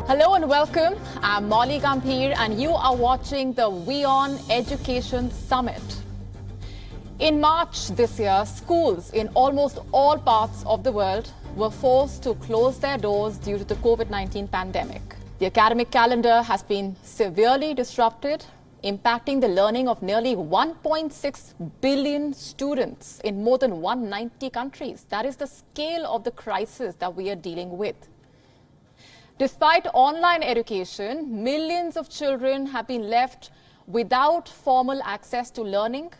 Hello and welcome. I'm Molly Gambhir and you are watching the WION Education Summit. In March this year, schools in almost all parts of the world were forced to close their doors due to the COVID-19 pandemic. The academic calendar has been severely disrupted, impacting the learning of nearly 1.6 billion students in more than 190 countries. That is the scale of the crisis that we are dealing with. Despite online education, millions of children have been left without formal access to learning.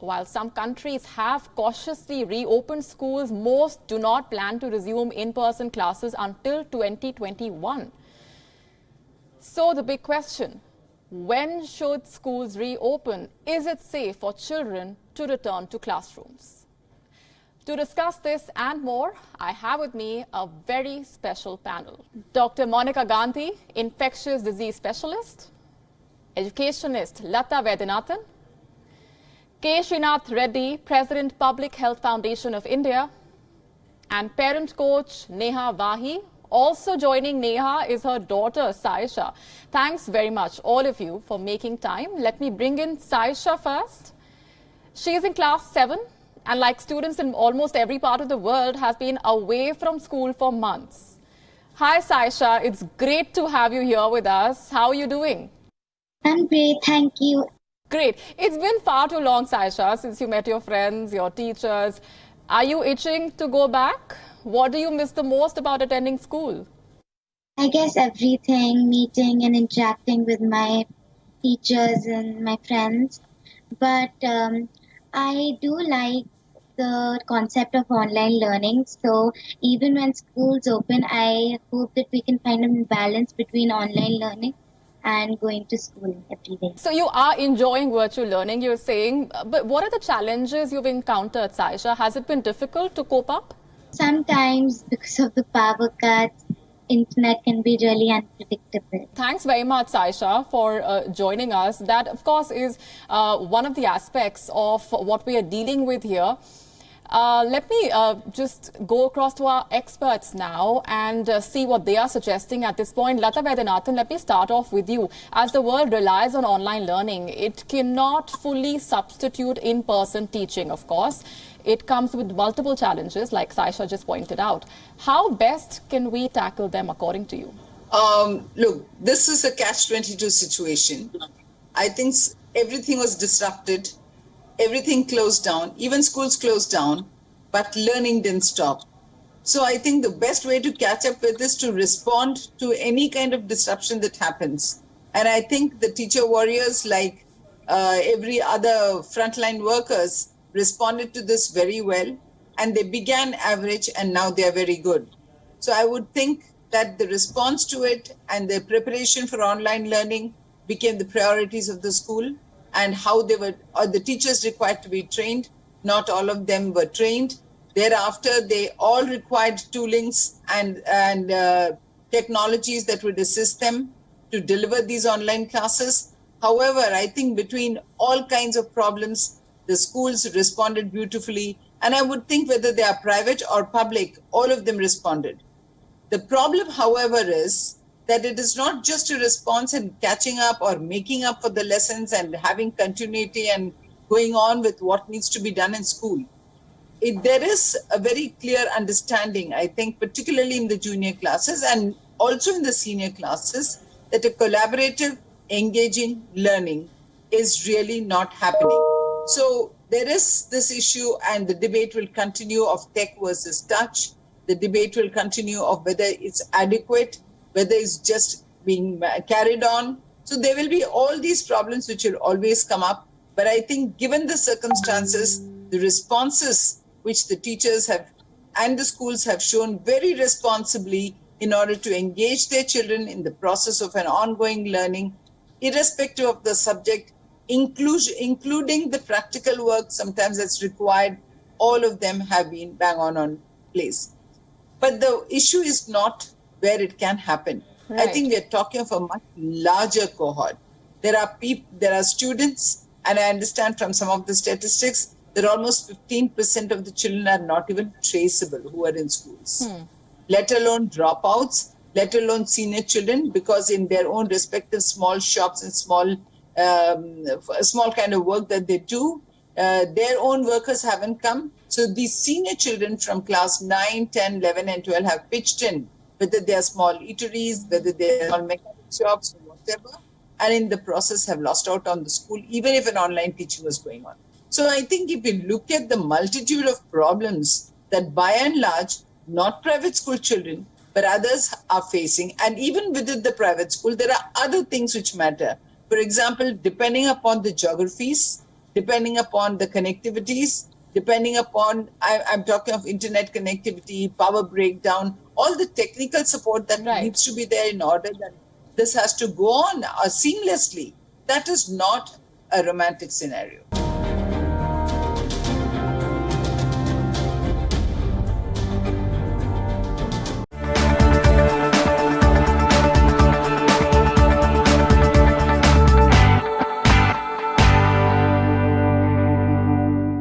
While some countries have cautiously reopened schools, most do not plan to resume in-person classes until 2021. So the big question, when should schools reopen? Is it safe for children to return to classrooms? To discuss this and more, I have with me a very special panel. Dr. Monica Gandhi, infectious disease specialist, educationist Lata Vaidyanathan, K. Srinath Reddy, President, Public Health Foundation of India, and parent coach Neha Vahi. Also joining Neha is her daughter Saisha. Thanks very much, all of you, for making time. Let me bring in Saisha first. She is in class 7. And like students in almost every part of the world, has been away from school for months. Hi, Saisha. It's great to have you here with us. How are you doing? I'm great, thank you. Great. It's been far too long, Saisha, since you met your friends, your teachers. Are you itching to go back? What do you miss the most about attending school? I guess everything, meeting and interacting with my teachers and my friends. But I do like the concept of online learning. So even when schools open, I hope that we can find a balance between online learning and going to school every day. So you are enjoying virtual learning, you're saying. But what are the challenges you've encountered, Saisha? Has it been difficult to cope up? Sometimes because of the power cuts, internet can be really unpredictable. Thanks very much, Saisha, for joining us. That, of course, is one of the aspects of what we are dealing with here. Let me just go across to our experts now and see what they are suggesting at this point. Lata Vaidyanathan, let me start off with you. As the world relies on online learning, it cannot fully substitute in-person teaching, of course. It comes with multiple challenges, like Saisha just pointed out. How best can we tackle them, according to you? Look, this is a catch-22 situation. I think everything was disrupted. Everything closed down. Even schools closed down, but learning didn't stop. So I think the best way to catch up with is to respond to any kind of disruption that happens. And I think the teacher warriors, like every other frontline workers, responded to this very well, and they began average and now they are very good. So I would think that the response to it and the preparation for online learning became the priorities of the school, and how they were, or the teachers required to be trained. Not all of them were trained. Thereafter, they all required toolings and technologies that would assist them to deliver these online classes. However, I think between all kinds of problems, the schools responded beautifully. And I would think whether they are private or public, all of them responded. The problem, however, is that it is not just a response and catching up or making up for the lessons and having continuity and going on with what needs to be done in school. There is a very clear understanding, I think, particularly in the junior classes and also in the senior classes, that a collaborative, engaging learning is really not happening. So there is this issue, and the debate will continue of tech versus touch. The debate will continue of whether it's adequate, whether it's just being carried on. So there will be all these problems which will always come up. But I think given the circumstances, the responses which the teachers have and the schools have shown very responsibly in order to engage their children in the process of an ongoing learning, irrespective of the subject, including the practical work sometimes that's required, all of them have been bang on place. But the issue is not where it can happen. Right. I think we're talking of a much larger cohort. There are students, and I understand from some of the statistics that almost 15% of the children are not even traceable who are in schools, let alone dropouts. let alone senior children, because in their own respective small shops and small kind of work that they do, their own workers haven't come. So these senior children from class 9, 10, 11 and 12 have pitched in, whether they are small eateries, whether they are small mechanic shops or whatever, and in the process have lost out on the school, even if an online teaching was going on. So I think if you look at the multitude of problems that by and large, not private school children, but others are facing, and even within the private school, there are other things which matter. For example, depending upon the geographies, depending upon the connectivities, depending upon, I'm talking of internet connectivity, power breakdown, all the technical support that needs to be there in order that this has to go on seamlessly. That is not a romantic scenario.